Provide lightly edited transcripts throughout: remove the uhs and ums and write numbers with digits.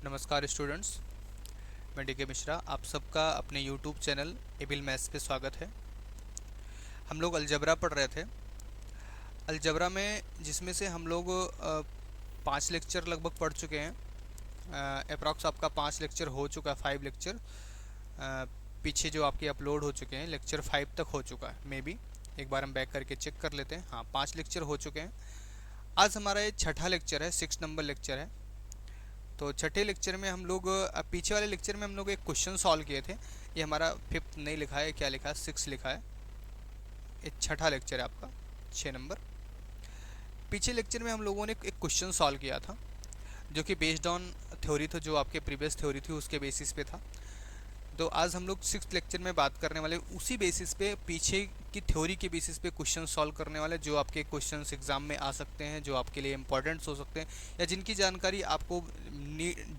नमस्कार स्टूडेंट्स, मैं डी के मिश्रा। आप सबका अपने यूट्यूब चैनल एबिल मैथ्स पे स्वागत है। हम लोग अलजबरा पढ़ रहे थे। अलजबरा में जिसमें से हम लोग 5 लेक्चर लगभग पढ़ चुके हैं। अप्रॉक्स आपका 5 लेक्चर हो चुका है, 5 लेक्चर पीछे जो आपके अपलोड हो चुके हैं, लेक्चर 5 तक हो चुका है। मे बी एक बार हम बैक करके चेक कर लेते हैं। हाँ, 5 लेक्चर हो चुके हैं। आज हमारा ये छठा लेक्चर है, 6 नंबर लेक्चर है। तो छठे लेक्चर में हम लोग पीछे वाले लेक्चर में हम लोग एक क्वेश्चन सॉल्व किए थे। ये हमारा 5th नहीं लिखा है, क्या लिखा है, 6 लिखा है। ये छठा लेक्चर है आपका, 6 नंबर। पीछे लेक्चर में हम लोगों ने एक क्वेश्चन सॉल्व किया था जो कि बेस्ड ऑन थ्योरी था, जो आपके प्रीवियस थ्योरी थी उसके बेसिस पे था। तो आज हम लोग 6th लेक्चर में बात करने वाले उसी बेसिस पे, पीछे की थ्योरी के बेसिस पे क्वेश्चन सॉल्व करने वाले, जो आपके क्वेश्चंस एग्जाम में आ सकते हैं, जो आपके लिए इंपॉर्टेंट्स हो सकते हैं, या जिनकी जानकारी आपको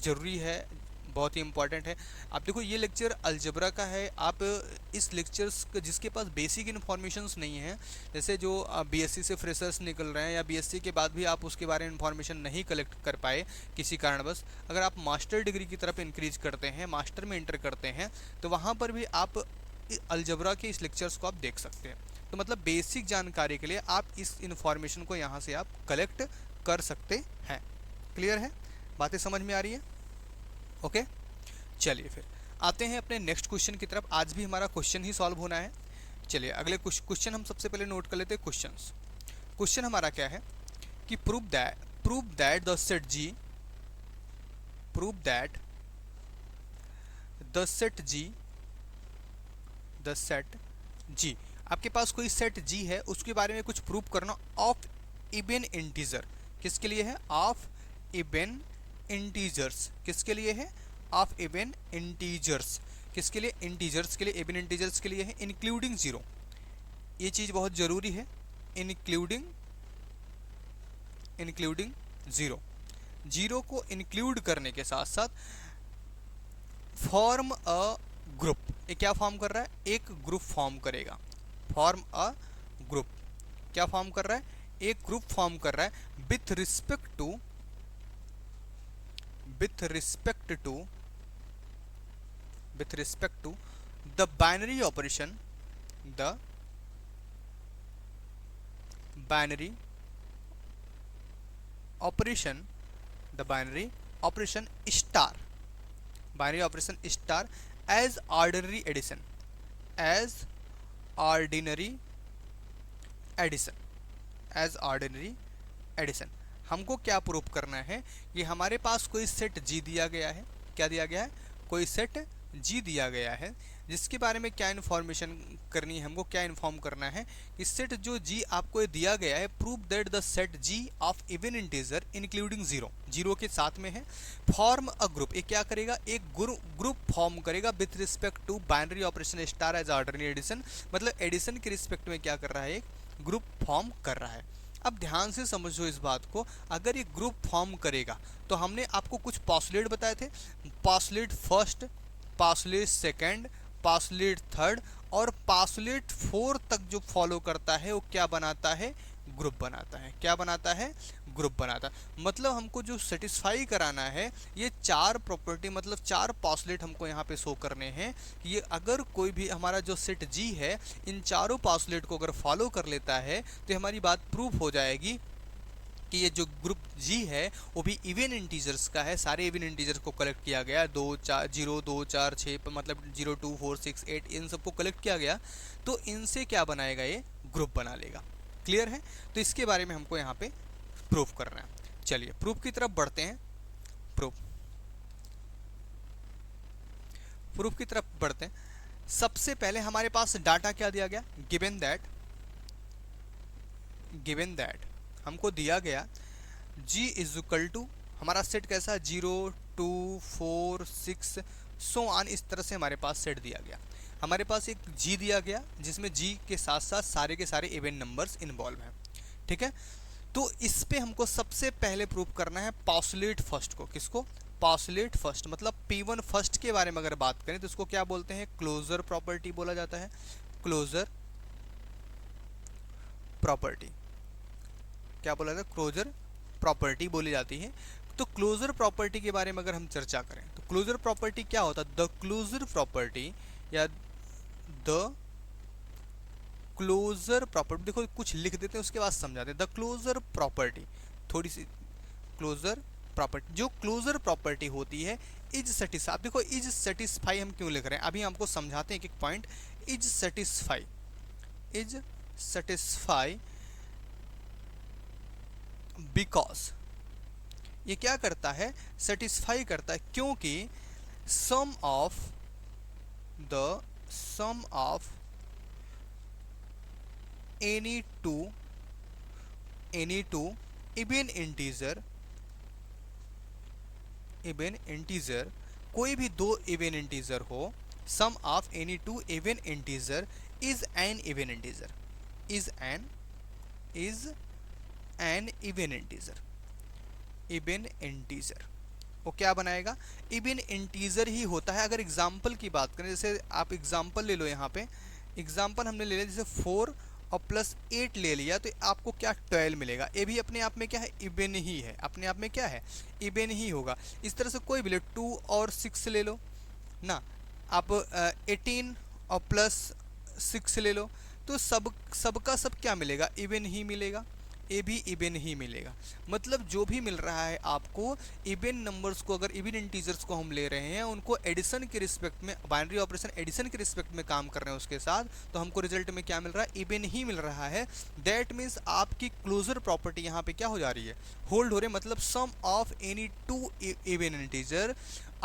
ज़रूरी है, बहुत ही इंपॉर्टेंट है। आप देखो, ये लेक्चर अलजबरा का है। आप इस लेक्चर्स जिसके पास बेसिक इन्फॉर्मेशंस नहीं है, जैसे जो बीएससी से फ्रेशर्स निकल रहे हैं या बीएससी के बाद भी आप उसके बारे में इन्फॉर्मेशन नहीं कलेक्ट कर पाए किसी कारणवश, अगर आप मास्टर डिग्री की तरफ इंक्रीज करते हैं, मास्टर में इंटर करते हैं, तो वहाँ पर भी आप अलजबरा के इस लेक्चर्स को आप देख सकते हैं। तो मतलब बेसिक जानकारी के लिए आप इस इन्फॉर्मेशन को यहाँ से आप कलेक्ट कर सकते हैं। क्लियर है? बातें समझ में आ रही है? ओके, चलिए फिर आते हैं अपने नेक्स्ट क्वेश्चन की तरफ। आज भी हमारा क्वेश्चन ही सॉल्व होना है। चलिए अगले क्वेश्चन हम सबसे पहले नोट कर लेते हैं। क्वेश्चन हमारा क्या है कि प्रूव दैट द सेट जी, आपके पास कोई सेट जी है, उसके बारे में कुछ प्रूव करना ऑफ इवन इंटीजर। किसके लिए है? Of even integers. किसके लिए है? Of even integers. किसके लिए? इंटीजर्स के लिए, इवन इंटीजर्स के लिए है, इंक्लूडिंग जीरो। ये चीज़ बहुत ज़रूरी है, इंक्लूडिंग जीरो। जीरो को इंक्लूड करने के साथ साथ फॉर्म अ ग्रुप। ये क्या फॉर्म कर रहा है? एक ग्रुप फॉर्म करेगा। Form a group. क्या फॉर्म कर रहा है? एक ग्रुप फॉर्म कर रहा है with respect to the binary operation, the binary operation the binary operation star, binary operation star as ordinary addition, as ordinary addition, as ordinary addition. हमको क्या प्रूव करना है कि हमारे पास कोई सेट जी दिया गया है। क्या दिया गया है? कोई सेट जी दिया गया है, जिसके बारे में क्या इन्फॉर्मेशन करनी है, हमको क्या इन्फॉर्म करना है कि सेट जो जी आपको दिया गया है, prove that the set G of even integer including zero, zero के साथ में है, फॉर्म अ ग्रुप। ये क्या करेगा? एक ग्रुप फॉर्म करेगा with respect to binary operation star as ordinary addition. मतलब एडिशन के रिस्पेक्ट में क्या कर रहा है? एक ग्रुप फॉर्म कर रहा है। अब ध्यान से समझो इस बात को। अगर ये ग्रुप फॉर्म करेगा तो हमने आपको कुछ पॉस्टुलेट बताए थे, postulate first, postulate second, postulate third और पॉस्टुलेट फोर्थ तक जो फॉलो करता है वो क्या बनाता है? ग्रुप बनाता है। क्या बनाता है? ग्रुप बनाता है। मतलब हमको जो सेटिस्फाई कराना है, ये 4 प्रॉपर्टी, मतलब 4 पॉस्टुलेट हमको यहाँ पे शो करने हैं। ये अगर कोई भी हमारा जो सेट जी है, इन चारों पॉस्टुलेट को अगर फॉलो कर लेता है तो हमारी बात प्रूफ हो जाएगी कि ये जो ग्रुप जी है वो भी इवन इंटीजर्स का है। सारे इवन इंटीजर्स को कलेक्ट किया गया, 0 2 4 6, मतलब 0 2 4 6 8, इन सबको कलेक्ट किया गया। तो इनसे क्या बनाएगा? ये ग्रुप बना लेगा। क्लियर है? तो इसके बारे में हमको यहाँ पे प्रूफ करना है। चलिए प्रूफ की तरफ बढ़ते हैं। प्रूफ प्रूफ की तरफ बढ़ते हैं। सबसे पहले हमारे पास डाटा क्या दिया गया? गिवन दैट हमको दिया गया जी इज इक्वल टू, हमारा सेट कैसा? 0 2 4 6 सो ऑन, इस तरह से हमारे पास सेट दिया गया। हमारे पास एक जी दिया गया जिसमें जी के साथ साथ सारे के सारे इवन नंबर्स इन्वॉल्व हैं। ठीक है? तो इस पे हमको सबसे पहले प्रूव करना है पॉस्टुलेट फर्स्ट को। किसको? Postulate first. मतलब P1 फर्स्ट के बारे में अगर बात करें तो इसको क्या बोलते हैं? क्लोजर प्रॉपर्टी बोला जाता है। क्लोजर प्रॉपर्टी क्या बोला जाता है? क्लोजर प्रॉपर्टी बोली जाती है। तो क्लोजर प्रॉपर्टी के बारे में अगर हम चर्चा करें तो क्लोजर प्रॉपर्टी क्या होता है? द क्लोजर प्रॉपर्टी या द क्लोजर प्रॉपर्टी, देखो कुछ लिख देते हैं उसके बाद समझाते हैं। द क्लोजर प्रॉपर्टी, थोड़ी सी क्लोजर प्रॉपर्टी, जो क्लोजर प्रॉपर्टी होती है इज सेटिस्फाई। आप देखो इज सेटिस्फाई हम क्यों लिख रहे हैं, अभी हमको समझाते हैं एक एक point. Is satisfy, is satisfy because, ये क्या करता है? सेटिस्फाई करता है क्योंकि sum of any two even integer, कोई भी दो इवन इंटीजर हो, sum of any two even integer is an even integer, is an even integer. वो क्या बनाएगा? इवन इंटीजर ही होता है। अगर एग्जाम्पल की बात करें, जैसे आप एग्जाम्पल ले लो, यहाँ पे एग्जाम्पल हमने ले लिया, जैसे 4 और प्लस 8 ले लिया तो आपको क्या 12 मिलेगा। ये भी अपने आप में क्या है? इवन ही है, अपने आप में क्या है? इवन ही होगा। इस तरह से कोई भी ले, 2 और 6 ले लो ना, आप 18 और प्लस 6 ले लो, तो सबका सब क्या मिलेगा? इवन ही मिलेगा। ए भी इवन ही मिलेगा। मतलब जो भी मिल रहा है आपको, इवन नंबर्स को, अगर इवन इंटीजर्स को हम ले रहे हैं, उनको एडिशन के रिस्पेक्ट में, बाइनरी ऑपरेशन एडिशन के रिस्पेक्ट में काम कर रहे हैं उसके साथ, तो हमको रिजल्ट में क्या मिल रहा है? इवन ही मिल रहा है। दैट मीन्स आपकी क्लोजर प्रॉपर्टी यहाँ पे क्या हो जा रही है? होल्ड हो रही है। मतलब sum of any two even integer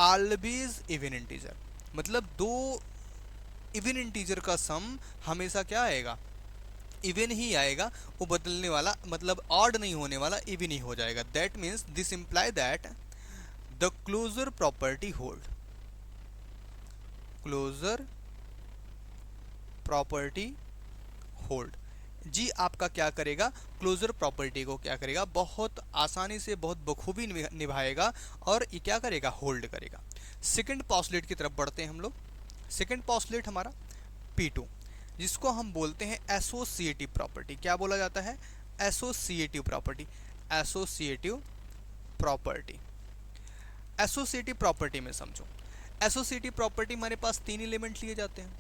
always even integer, मतलब दो इवन इंटीजर का सम हमेशा क्या आएगा? इवन ही आएगा। वो बदलने वाला, मतलब ऑड नहीं होने वाला, इवन ही हो जाएगा। That means this imply that the closure property hold, closure property hold. जी आपका क्या करेगा? क्लोजर प्रॉपर्टी को क्या करेगा? बहुत आसानी से, बहुत बखूबी निभाएगा और ये क्या करेगा? होल्ड करेगा। सेकंड पॉस्टुलेट की तरफ बढ़ते हैं हम लोग। सेकंड पॉस्टुलेट हमारा P2, जिसको हम बोलते हैं एसोसिएटिव प्रॉपर्टी। क्या बोला जाता है? Associative property. Associative property, associative property में समझो, एसोसिएटिव प्रॉपर्टी हमारे पास 3 एलिमेंट लिए जाते हैं।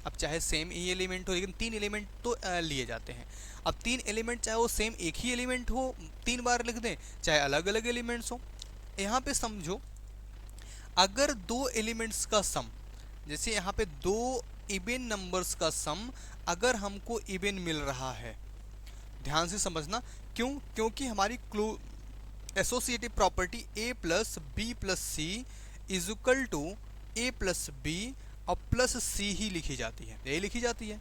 अब चाहे सेम ही एलिमेंट हो, लेकिन 3 एलिमेंट तो लिए जाते हैं। अब 3 एलिमेंट चाहे वो सेम एक ही एलिमेंट हो, 3 बार लिख दें, चाहे अलग अलग एलिमेंट्स हो। यहाँ पे समझो, अगर 2 एलिमेंट्स का सम, जैसे यहाँ पे 2 इवन नंबर्स का सम अगर हमको इवन मिल रहा है, ध्यान से समझना, क्यों? क्योंकि हमारी associative property a plus B plus C is equal to A plus B और प्लस सी ही लिखी जाती है। यही लिखी जाती है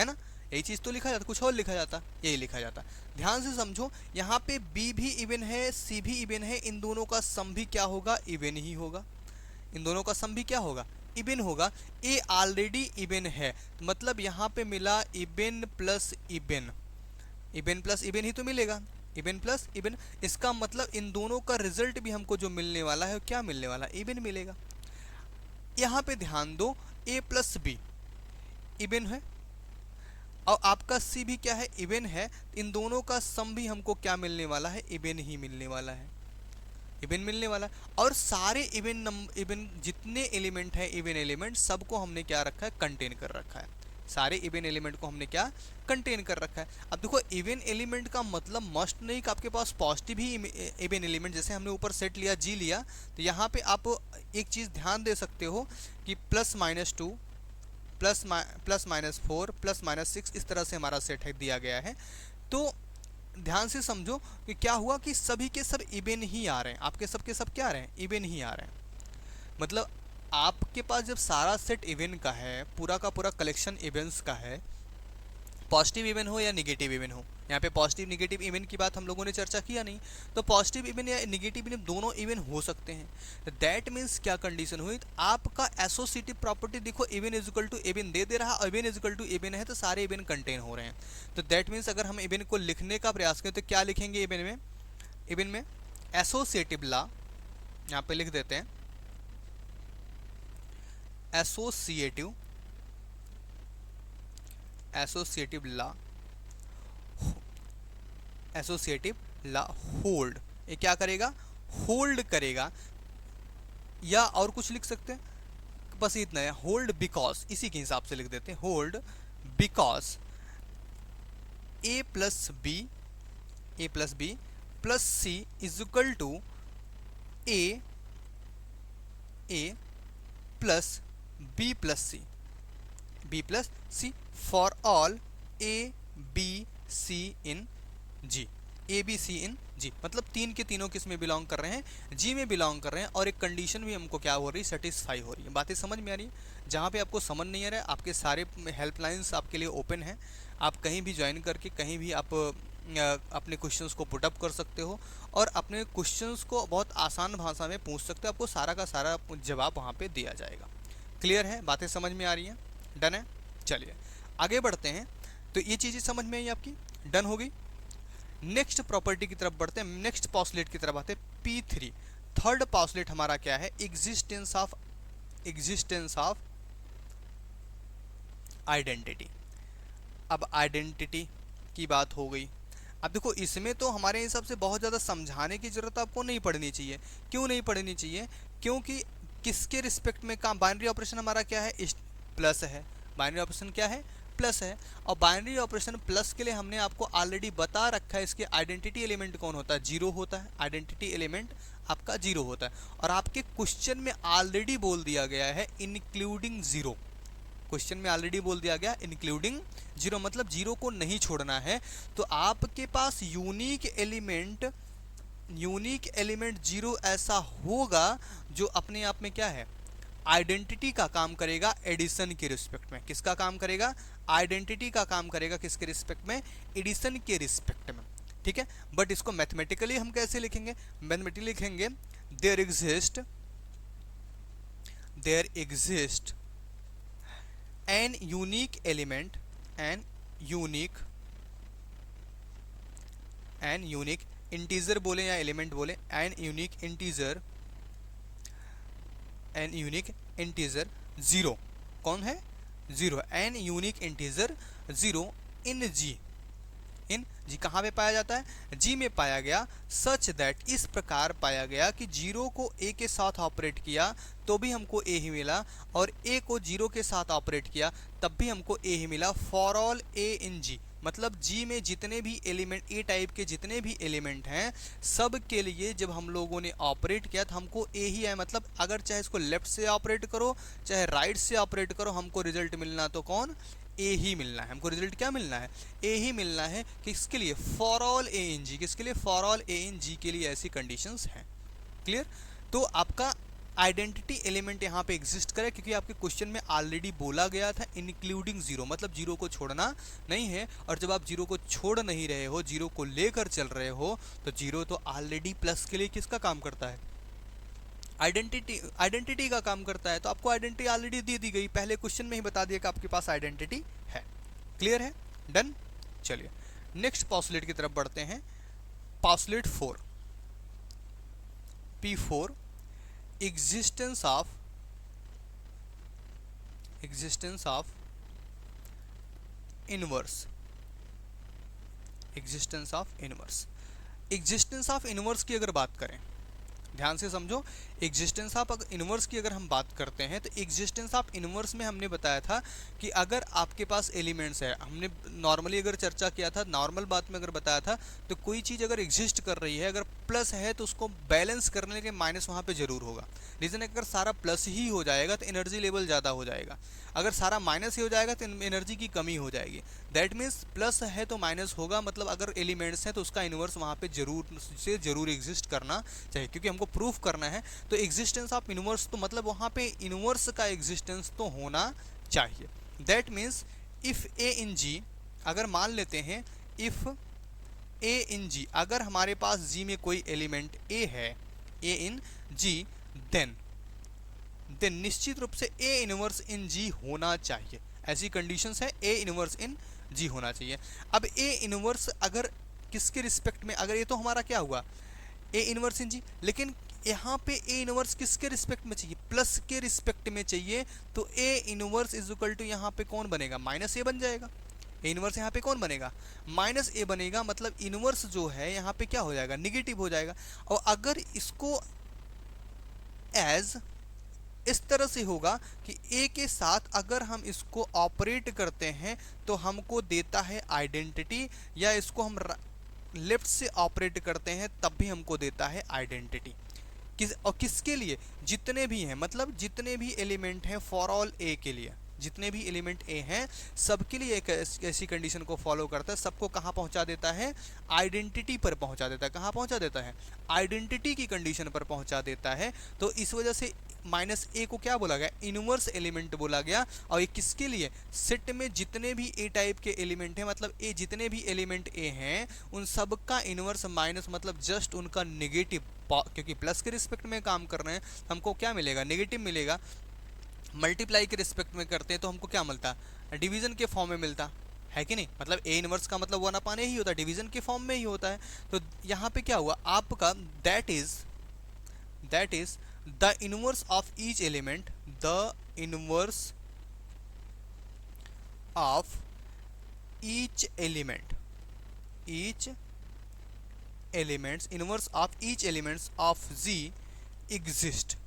ना? यही चीज़ तो लिखा जाता, कुछ और लिखा जाता? यही लिखा जाता। ध्यान से समझो, यहाँ पे b भी इवन है, c भी इवन है, इन दोनों का सम भी क्या होगा? इवन ही होगा। इन दोनों का सम भी क्या होगा? इवन होगा। ए ऑलरेडी इवन है, मतलब यहाँ पे मिला even plus even, even plus even he तो मिलेगा, इवन प्लस इवन। इसका मतलब इन दोनों का रिजल्ट भी हमको जो मिलने वाला है, क्या मिलने वाला? इवन मिलेगा। यहाँ पे ध्यान दो, ए प्लस बी इवन है और आपका सी भी क्या है? इवन है। इन दोनों का सम भी हमको क्या मिलने वाला है? इवन ही मिलने वाला है, इवन मिलने वाला। और सारे इवन जितने एलिमेंट हैं, इवन एलिमेंट, सबको हमने क्या रखा है? कंटेन कर रखा है। सारे इवन एलिमेंट को हमने क्या? कंटेन कर रखा है। अब देखो, इवन एलिमेंट का मतलब मस्ट नहीं कि आपके पास पॉजिटिव ही इवन एलिमेंट, जैसे हमने ऊपर सेट लिया जी लिया, तो यहाँ पे आप एक चीज़ ध्यान दे सकते हो कि +-2 +-4 +-6 इस तरह से हमारा सेट है दिया गया है। तो ध्यान से समझो कि क्या हुआ कि सभी के सब इवन ही आ रहे हैं, आपके सब के सब क्या आ रहे हैं? इवन ही आ रहे हैं। मतलब आपके पास जब सारा सेट इवन का है, पूरा का पूरा कलेक्शन इवेंट्स का है, पॉजिटिव इवन हो या निगेटिव इवन हो, यहाँ पे पॉजिटिव निगेटिव इवन की बात हम लोगों ने चर्चा किया नहीं, तो पॉजिटिव इवन या निगेटिव इवन दोनों इवन हो सकते हैं। दैट मीन्स क्या कंडीशन हुई? आपका एसोसिएटिव प्रॉपर्टी देखो, even is equal to even दे रहा, even is equal to even है, तो सारे इवन कंटेन हो रहे हैं। तो दैट मीन्स अगर हम इवन को लिखने का प्रयास करें तो क्या लिखेंगे इवन में? इवन में एसोसिएटिव लॉ, यहाँ पे लिख देते हैं associative law, associative law hold. ये क्या करेगा? होल्ड करेगा, या और कुछ लिख सकते हैं, बस इतना है, होल्ड बिकॉज, इसी के हिसाब से लिख देते हैं, hold because A plus B plus C is equal to A plus B plus C for all A B C in G, A B C in G, मतलब तीन के तीनों किस में बिलोंग कर रहे हैं, जी में बिलोंग कर रहे हैं, और एक कंडीशन भी हमको क्या हो रही है, सेटिस्फाई हो रही है। बातें समझ में आ रही है? जहाँ पे आपको समझ नहीं आ रहा है, आपके सारे हेल्पलाइंस आपके लिए ओपन हैं, आप कहीं भी ज्वाइन करके कहीं भी आप अपने क्वेश्चंस को पुटअप कर सकते हो, और अपने क्वेश्चंस को बहुत आसान भाषा में पूछ सकते हो, आपको सारा का सारा जवाब वहाँ पे दिया जाएगा। क्लियर है? बातें समझ में आ रही हैं? डन है? चलिए आगे बढ़ते हैं। तो ये चीज़ें समझ में आई आपकी, डन हो गई। नेक्स्ट प्रॉपर्टी की तरफ बढ़ते हैं, नेक्स्ट पॉस्टुलेट की तरफ आते हैं, P3। थर्ड पॉस्टुलेट हमारा क्या है, एग्जिस्टेंस ऑफ आइडेंटिटी। अब आइडेंटिटी की बात हो गई। अब देखो इसमें तो हमारे हिसाब से बहुत ज़्यादा समझाने की ज़रूरत आपको नहीं पड़नी चाहिए। क्यों नहीं पड़नी चाहिए? क्योंकि किसके रिस्पेक्ट में काम, बाइनरी ऑपरेशन हमारा क्या है, प्लस है। बाइनरी ऑपरेशन क्या है, प्लस है। और बाइनरी ऑपरेशन प्लस के लिए हमने आपको ऑलरेडी बता रखा है, इसके आइडेंटिटी एलिमेंट कौन होता है, जीरो होता है। आइडेंटिटी एलिमेंट आपका जीरो होता है, और आपके क्वेश्चन में ऑलरेडी बोल दिया गया है इंक्लूडिंग जीरो। क्वेश्चन में ऑलरेडी बोल दिया गया इंक्लूडिंग जीरो, मतलब जीरो को नहीं छोड़ना है। तो आपके पास यूनिक एलिमेंट जीरो ऐसा होगा जो अपने आप में क्या है, आइडेंटिटी का काम करेगा एडिशन के रिस्पेक्ट में। किसका काम करेगा, आइडेंटिटी का काम करेगा, किसके रिस्पेक्ट में, एडिशन के रिस्पेक्ट में। ठीक है, बट इसको मैथमेटिकली हम कैसे लिखेंगे, मैथमेटिकली लिखेंगे there exist an unique element, an unique integer बोले या एलिमेंट बोले, an unique integer जीरो, कौन है, zero, an unique integer zero in G कहाँ पे पाया जाता है, जी में पाया गया, सच दैट, इस प्रकार पाया गया कि जीरो को ए के साथ ऑपरेट किया तो भी हमको ए ही मिला, और ए को जीरो के साथ ऑपरेट किया तब भी हमको ए ही मिला, for all A in G, मतलब जी में जितने भी एलिमेंट, ए टाइप के जितने भी एलिमेंट हैं, सब के लिए जब हम लोगों ने ऑपरेट किया तो हमको ए ही है। मतलब अगर चाहे इसको लेफ्ट से ऑपरेट करो चाहे राइट से ऑपरेट करो, हमको रिजल्ट मिलना तो कौन, ए ही मिलना है। हमको रिजल्ट क्या मिलना है, ए ही मिलना है। किसके लिए, फॉर ऑल ए इन जी, किसके लिए, फॉर ऑल ए इन जी के लिए ऐसी कंडीशंस हैं। क्लियर? तो आपका आइडेंटिटी एलिमेंट यहाँ पे एग्जिस्ट करे, क्योंकि आपके क्वेश्चन में ऑलरेडी बोला गया था इंक्लूडिंग जीरो, मतलब जीरो को छोड़ना नहीं है। और जब आप जीरो को छोड़ नहीं रहे हो, जीरो को लेकर चल रहे हो, तो जीरो तो ऑलरेडी प्लस के लिए किसका काम करता है, आइडेंटिटी का काम करता है। तो आपको आइडेंटिटी ऑलरेडी दे दी गई, पहले क्वेश्चन में ही बता दिया कि आपके पास आइडेंटिटी है। क्लियर है? डन। चलिए नेक्स्ट पॉस्टुलेट की तरफ बढ़ते हैं, postulate 4, P4, existence of inverse. Existence of inverse की अगर बात करें, ध्यान से समझो, एग्जिस्टेंस ऑफ इनवर्स की अगर हम बात करते हैं तो एग्जिस्टेंस ऑफ इनवर्स में हमने बताया था कि अगर आपके पास एलिमेंट्स है, हमने नॉर्मली अगर चर्चा किया था, नॉर्मल बात में अगर बताया था, तो कोई चीज़ अगर एग्जिस्ट कर रही है, अगर प्लस है तो उसको बैलेंस करने के माइनस वहाँ पे जरूर होगा। रीज़न है अगर सारा प्लस ही हो जाएगा तो एनर्जी लेवल ज़्यादा हो जाएगा, अगर सारा माइनस ही हो जाएगा तो एनर्जी की कमी हो जाएगी। दैट मीन्स प्लस है तो माइनस होगा, मतलब अगर एलिमेंट्स हैं तो उसका इनवर्स वहाँ पे जरूर एग्जिस्ट करना चाहिए, क्योंकि हमको प्रूफ करना है। तो एग्जिस्टेंस ऑफ इनवर्स तो मतलब वहाँ पे इनवर्स का एग्जिस्टेंस तो होना चाहिए। दैट मीन्स इफ़ ए इन जी, अगर मान लेते हैं इफ़ ए इन जी, अगर हमारे पास जी में कोई एलिमेंट ए है, ए इन जी, देन निश्चित रूप से ए इनवर्स इन जी होना चाहिए। ऐसी कंडीशंस है, ए इनवर्स इन जी होना चाहिए। अब ए इनवर्स अगर किसके रिस्पेक्ट में, अगर ये तो हमारा क्या हुआ, ए इनवर्स इन जी, लेकिन यहाँ पे ए इनवर्स किसके रिस्पेक्ट में चाहिए, प्लस के रिस्पेक्ट में चाहिए, तो A inverse is equal to यहाँ पे कौन बनेगा, माइनस ए बन जाएगा। ए इनवर्स यहाँ पे कौन बनेगा, माइनस ए बनेगा, मतलब इनवर्स जो है यहाँ पे क्या हो जाएगा, निगेटिव हो जाएगा। और अगर इसको एज इस तरह से होगा कि ए के साथ अगर हम इसको ऑपरेट करते हैं तो हमको देता है आइडेंटिटी, या इसको हम लेफ्ट से ऑपरेट करते हैं तब भी हमको देता है आइडेंटिटी। किसके लिए, जितने भी हैं, मतलब जितने भी एलिमेंट हैं फॉर ऑल ए के लिए, जितने भी एलिमेंट ए हैं सबके लिए एक ऐसी कंडीशन को फॉलो करता है, सबको कहाँ पहुँचा देता है, आइडेंटिटी पर पहुँचा देता है। कहाँ पहुँचा देता है, आइडेंटिटी की कंडीशन पर पहुँचा देता है। तो इस वजह से माइनस ए को क्या बोला गया, इनवर्स एलिमेंट बोला गया। और ये किसके लिए, सेट में जितने भी ए टाइप के एलिमेंट हैं, मतलब ए जितने भी एलिमेंट ए हैं उन सब का इनवर्स माइनस मतलब जस्ट उनका नेगेटिव, क्योंकि प्लस के रिस्पेक्ट में काम कर रहे हैं हमको क्या मिलेगा, नेगेटिव मिलेगा। मल्टीप्लाई के रिस्पेक्ट में करते हैं तो हमको क्या मिलता, डिवीजन के फॉर्म में मिलता है कि नहीं, मतलब ए इनवर्स का मतलब 1/a ही होता है, डिवीजन के फॉर्म में ही होता है। तो यहाँ पे क्या हुआ आपका, that is the inverse of each element, the inverse of each element, each elements, inverse of each elements of G exist.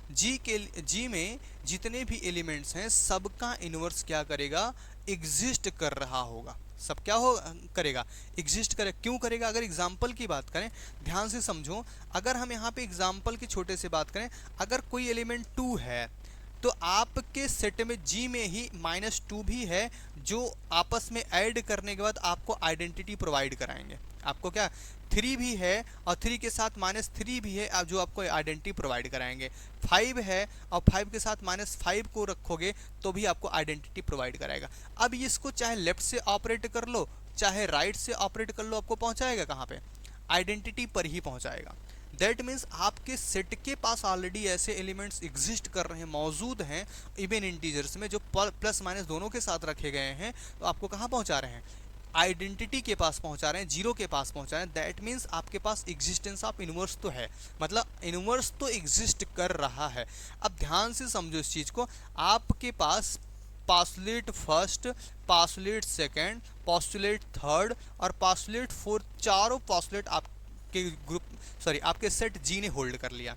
G में जितने भी एलिमेंट्स हैं सबका इनवर्स क्या करेगा, एग्जिस्ट कर रहा होगा। सब क्या हो करेगा, एग्जिस्ट करे। क्यों करेगा, अगर एग्जाम्पल की बात करें ध्यान से समझो, अगर हम यहाँ पे एग्जाम्पल की छोटे से बात करें, अगर कोई एलिमेंट 2 है तो आपके सेट में जी में ही -2 भी है, जो आपस में ऐड करने के बाद आपको आइडेंटिटी प्रोवाइड कराएंगे। आपको क्या 3 भी है और 3 के साथ -3 भी है, जो आपको आइडेंटिटी प्रोवाइड कराएंगे। 5 है और 5 के साथ -5 को रखोगे तो भी आपको आइडेंटिटी प्रोवाइड कराएगा। अब इसको चाहे लेफ्ट से ऑपरेट कर लो चाहे राइट से ऑपरेट कर लो, आपको पहुंचाएगा कहाँ पे, आइडेंटिटी पर ही पहुंचाएगा। दैट मीन्स आपके सेट के पास ऑलरेडी ऐसे एलिमेंट्स एग्जिस्ट कर रहे हैं, मौजूद हैं इवन इंटीजर्स में, जो प्लस माइनस दोनों के साथ रखे गए हैं। तो आपको कहाँ पहुंचा रहे हैं, आइडेंटिटी के पास पहुंचा रहे हैं, जीरो के पास पहुंचा रहे हैं। दैट मीन्स आपके पास एग्जिस्टेंस ऑफ इनवर्स तो है, मतलब इनवर्स तो एग्जिस्ट कर रहा है। अब ध्यान से समझो इस चीज़ को, आपके पास postulate first, postulate second, postulate third और पास्टुलेट फोर्थ, चारों पास्टुलेट आपके ग्रुप आपके सेट जी ने होल्ड कर लिया।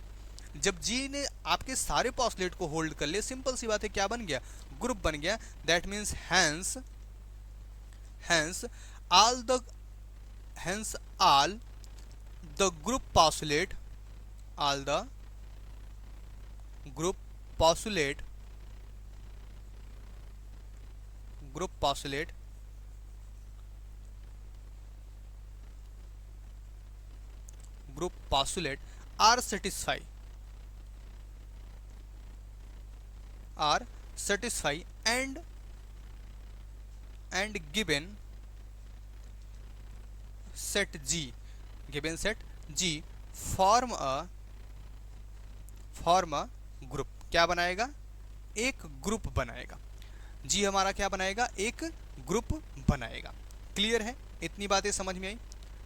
जब जी ने आपके सारे पास्टुलेट को होल्ड कर लिया, सिंपल सी बात है, क्या बन गया, ग्रुप बन गया। That means hence all the group postulate, all the group postulate are satisfy and given set G form a group. क्या बनाएगा, एक ग्रुप बनाएगा। जी हमारा क्या बनाएगा, एक ग्रुप बनाएगा। क्लियर है, इतनी बातें समझ में आई,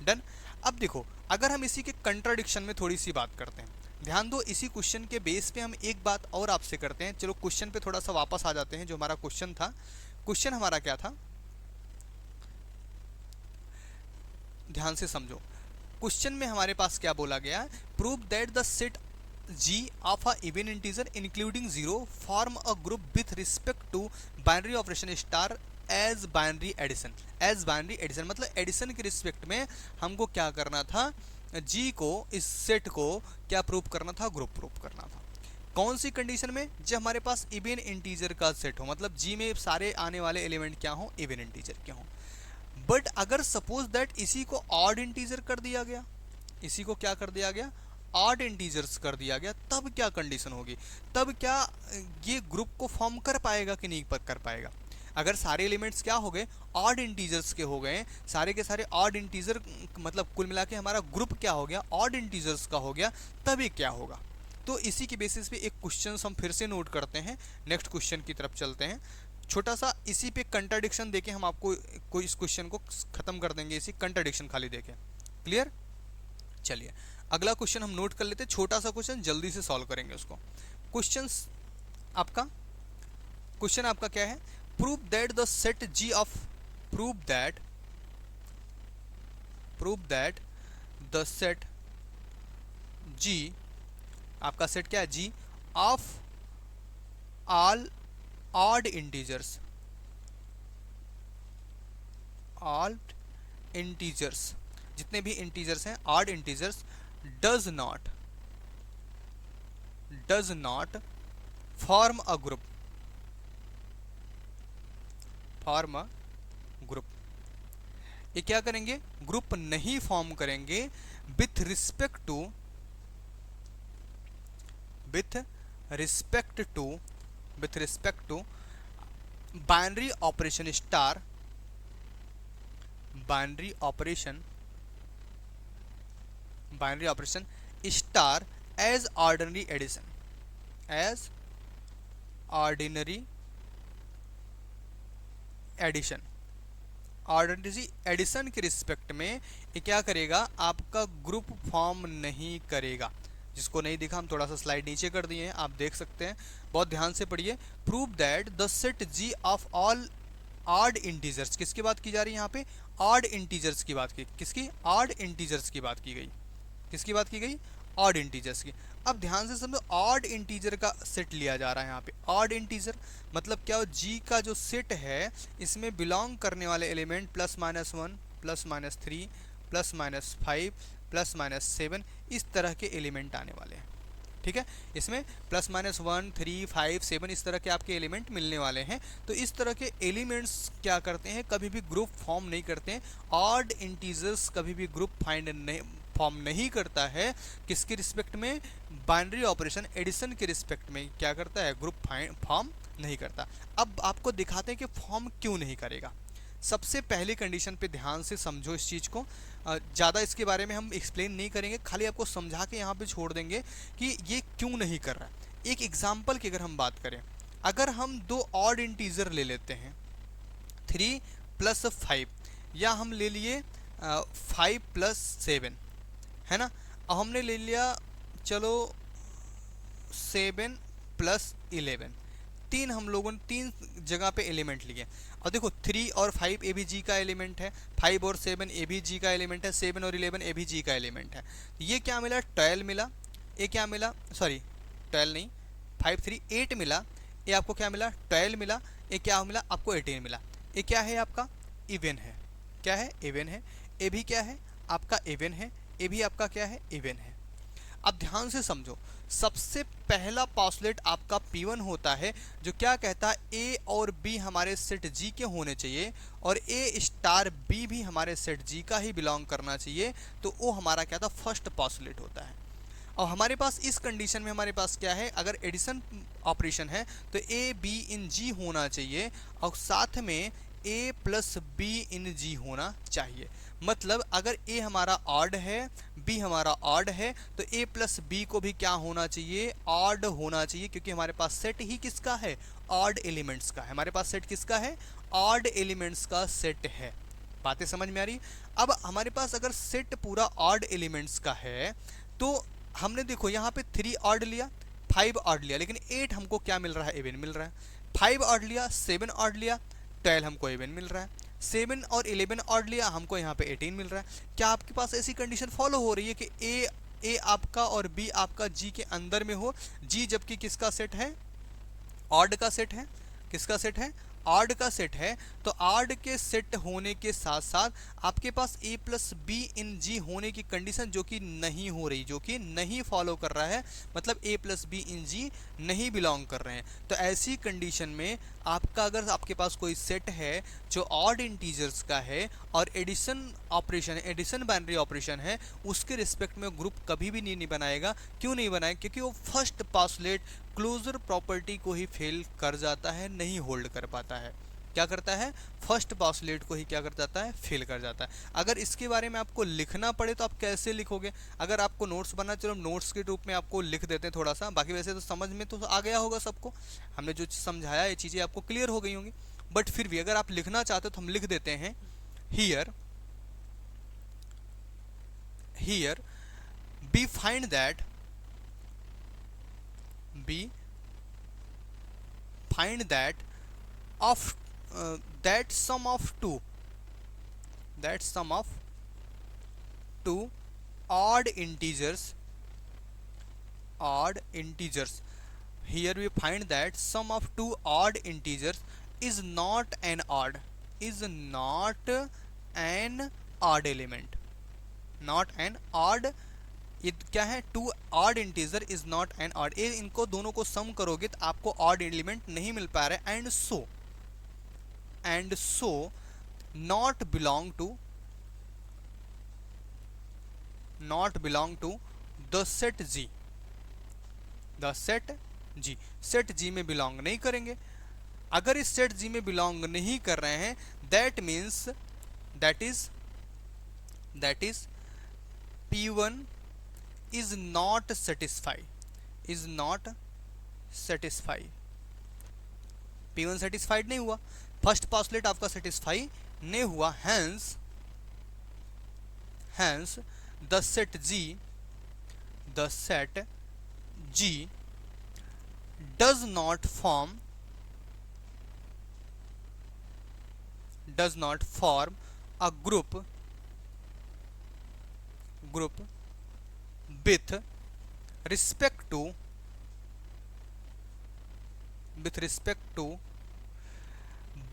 डन। अब देखो, अगर हम इसी के कंट्राडिक्शन में थोड़ी सी बात करते हैं, ध्यान दो, इसी क्वेश्चन के बेस पे हम एक बात और आपसे करते हैं। चलो क्वेश्चन पे थोड़ा सा वापस आ जाते हैं। जो हमारा क्वेश्चन था, क्वेश्चन हमारा क्या था, ध्यान से समझो। क्वेश्चन में हमारे पास क्या बोला गया, prove that the set G of a even integer including 0 form a group with respect to binary operation star as binary addition। मतलब एडिशन के रिस्पेक्ट में हमको क्या करना था, G को, इस सेट को क्या प्रूव करना था, ग्रुप प्रूव करना था। कौन सी कंडीशन में, जब हमारे पास इवन इंटीजर का सेट हो, मतलब G में सारे आने वाले एलिमेंट क्या हो, इवन इंटीजर के हों। बट अगर सपोज दैट इसी को ऑड इंटीजर कर दिया गया, इसी को क्या कर दिया गया, ऑड इंटीजर्स कर दिया गया, तब क्या कंडीशन होगी, तब क्या ये ग्रुप को फॉर्म कर पाएगा कि नहीं कर पाएगा। अगर सारे एलिमेंट्स क्या हो गए, ऑड इंटीजर्स के हो गए, सारे के सारे ऑड इंटीजर, मतलब कुल मिला के हमारा ग्रुप क्या हो गया, ऑड इंटीजर्स का हो गया, तभी क्या होगा। तो इसी की बेसिस पे एक क्वेश्चन हम फिर से नोट करते हैं, नेक्स्ट क्वेश्चन की तरफ चलते हैं। छोटा सा इसी पे कंट्राडिक्शन देके हम आपको कोई इस क्वेश्चन को खत्म कर देंगे, इसी कंट्राडिक्शन खाली देके। क्लियर, चलिए अगला क्वेश्चन हम नोट कर लेते हैं, छोटा सा क्वेश्चन, जल्दी से सॉल्व करेंगे उसको। क्वेश्चन आपका क्या है, prove that the set G of prove that the set G, आपका सेट क्या है G, of all odd integers, all integers, जितने भी इंटीजर्स हैं odd integers, does not form a group, form a group. ये क्या करेंगे, ग्रुप नहीं फॉर्म करेंगे with respect to with respect to binary operation star, binary operation star as ordinary addition, as ordinary addition, ordinary addition के respect में ये क्या करेगा, आपका ग्रुप फॉर्म नहीं करेगा। जिसको नहीं दिखा हम थोड़ा सा स्लाइड नीचे कर दिए हैं, आप देख सकते हैं, बहुत ध्यान से पढ़िए। Prove that the set G of all odd integers, किसकी बात की जा रही है यहाँ पे, ऑड इंटीजर्स की बात की, किसकी, ऑड इंटीजर्स की बात की गई, किसकी बात की गई, ऑड इंटीजर्स की। अब ध्यान से समझो, ऑड इंटीजर का सेट लिया जा रहा है यहाँ पे। ऑड इंटीजर मतलब क्या हो, जी का जो सेट है इसमें बिलोंग करने वाले एलिमेंट +-1 +-3 +-5 +-7 इस तरह के एलिमेंट आने वाले हैं, ठीक है। इसमें +-1 3 5 7 इस तरह के आपके एलिमेंट मिलने वाले हैं। तो इस तरह के एलिमेंट्स क्या करते हैं, कभी भी ग्रुप फॉर्म नहीं करते हैं। ऑड इंटीजर्स कभी भी ग्रुप फॉर्म नहीं करता है, किसके रिस्पेक्ट में, बाइनरी ऑपरेशन एडिशन के रिस्पेक्ट में क्या करता है, ग्रुप फॉर्म नहीं करता। अब आपको दिखाते हैं कि फॉर्म क्यों नहीं करेगा। सबसे पहली कंडीशन पे ध्यान से समझो इस चीज़ को, ज़्यादा इसके बारे में हम एक्सप्लेन नहीं करेंगे, खाली आपको समझा के यहाँ पे छोड़ देंगे कि ये क्यों नहीं कर रहा है। एक एग्जाम्पल की अगर हम बात करें, अगर हम दो ऑड इंटीजर ले लेते हैं 3 + 5, या हम ले लिए 5 + 7, है ना। अब हमने ले लिया चलो 7 + 11, तीन हम लोगों ने तीन जगह पे एलिमेंट लिए। और देखो 3 और 5 ए भी जी का एलिमेंट है, 5 और 7 ए भी जी का एलिमेंट है, 7 और 11 ए भी जी का एलिमेंट है। ये क्या मिला, 12 मिला, ये क्या मिला, सॉरी 12 नहीं, 5 3 8 मिला, ये आपको क्या मिला, 12 मिला, ये क्या मिला आपको 18 मिला। ये क्या है आपका, इवन है, क्या है, इवन है। ये भी क्या है आपका, इवन है। ये भी आपका क्या है, इवन है। अब ध्यान से समझो, सबसे पहला पॉस्टुलेट आपका P1 होता है, जो क्या कहता है, A और B हमारे सेट G के होने चाहिए और A*B भी हमारे सेट G का ही बिलोंग करना चाहिए। तो वो हमारा क्या था, फर्स्ट पॉस्टुलेट होता है। और हमारे पास इस कंडीशन में हमारे पास क्या है, अगर एडिशन ऑपरेशन है तो A, B in G होना चाहिए और साथ में A + B in G होना चाहिए। मतलब अगर A हमारा ऑड है, B हमारा ऑड है, तो A + B को भी क्या होना चाहिए, ऑड होना चाहिए, क्योंकि हमारे पास सेट ही किसका है, ऑड एलिमेंट्स का है। हमारे पास सेट किसका है, ऑड एलिमेंट्स का सेट है। बातें समझ में आ रही। अब हमारे पास अगर सेट पूरा ऑड एलिमेंट्स का है, तो हमने देखो यहाँ पे 3 ऑड लिया, 5 ऑड लिया, लेकिन 8 हमको क्या मिल रहा है, इवन मिल रहा है। 5 ऑड लिया, 7 ऑड लिया, 12 हमको इवन मिल रहा है। 7 और 11 ऑड लिया, हमको यहाँ पे 18 मिल रहा है। क्या आपके पास ऐसी कंडीशन फॉलो हो रही है कि ए आपका और बी आपका जी के अंदर में हो, जी जबकि किसका सेट है, ऑड का सेट है, किसका सेट है, ऑड का सेट है। तो ऑड के सेट होने के साथ साथ आपके पास A + B in G होने की कंडीशन जो कि नहीं हो रही, जो कि नहीं फॉलो कर रहा है, मतलब A + B in G नहीं बिलोंग कर रहे हैं। तो ऐसी कंडीशन में आपका, अगर आपके पास कोई सेट है जो ऑड इंटीजर्स का है और addition operation, addition binary operation है, उसके रिस्पेक्ट में ग्रुप कभी भी नहीं बनाएगा। क्यों नहीं बनाएगा, क्योंकि वो फर्स्ट पॉस्टुलेट क्लोजर प्रॉपर्टी को ही फेल कर जाता है, नहीं होल्ड कर पाता है। क्या करता है, फर्स्ट पॉस्टुलेट को ही क्या कर जाता है, फेल कर जाता है। अगर इसके बारे में आपको लिखना पड़े तो आप कैसे लिखोगे, अगर आपको नोट्स बनना, चलो नोट्स के रूप में आपको लिख देते हैं थोड़ा सा, बाकी वैसे तो समझ में तो आ गया होगा सबको, हमने जो समझाया ये चीज़ें आपको क्लियर हो गई होंगी। बट फिर भी अगर आप लिखना चाहते हो तो हम लिख देते हैं, here we find that, we find that of that sum of two, that sum of two odd integers, odd integers, here we find that sum of two odd integers is not an odd, is not an odd element, not an odd, ये क्या है, two odd integer is not an odd, ये इनको दोनों को सम करोगे तो आपको ऑड एलिमेंट नहीं मिल पा रहा है, and so not belong to the set G, the set G, set G में बिलोंग नहीं करेंगे। अगर इस सेट जी में बिलोंग नहीं कर रहे हैं, that means that is P1 is not satisfied, is not satisfied, P1 satisfied नहीं हुआ, फर्स्ट पोस्टुलेट आपका सेटिस्फाई नहीं हुआ, hence the set G does not form a group with respect to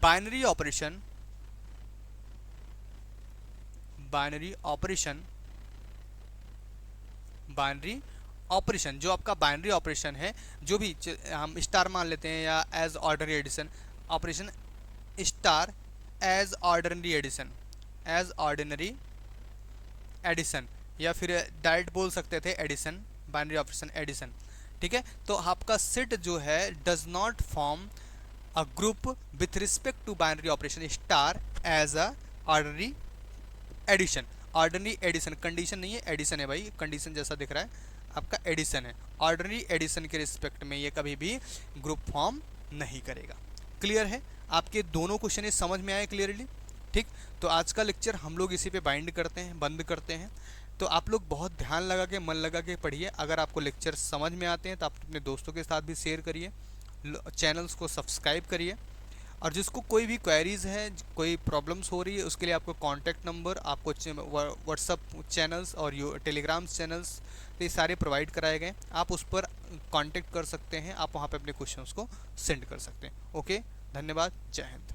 binary operation, जो आपका बाइनरी ऑपरेशन है, जो भी हम स्टार मान लेते हैं या as ordinary addition operation, star as ordinary addition या फिर डायरेक्ट बोल सकते थे एडिशन, बाइनरी ऑपरेशन एडिशन, ठीक है। तो आपका सेट जो है does not form a group with respect to binary operation star as a ordinary addition, ordinary addition, condition नहीं है, एडिशन है भाई, कंडीशन जैसा दिख रहा है आपका एडिशन है, ऑर्डिनरी एडिशन के रिस्पेक्ट में ये कभी भी ग्रुप फॉर्म नहीं करेगा। क्लियर है, आपके दोनों क्वेश्चन समझ में आए क्लियरली, ठीक। तो आज का लेक्चर हम लोग इसी पे बंद करते हैं। तो आप लोग बहुत ध्यान लगा के, मन लगा के पढ़िए। अगर आपको लेक्चर समझ में आते हैं तो आप अपने दोस्तों के साथ भी शेयर करिए, चैनल्स को सब्सक्राइब करिए, और जिसको कोई भी क्वेरीज़ है, कोई प्रॉब्लम्स हो रही है, उसके लिए आपको कॉन्टैक्ट नंबर, आपको व्हाट्सअप चैनल्स और टेलीग्राम चैनल्स ये सारे प्रोवाइड कराए गए, आप उस पर कॉन्टैक्ट कर सकते हैं, आप वहाँ पे अपने क्वेश्चंस को सेंड कर सकते हैं। ओके, धन्यवाद, जय हिंद।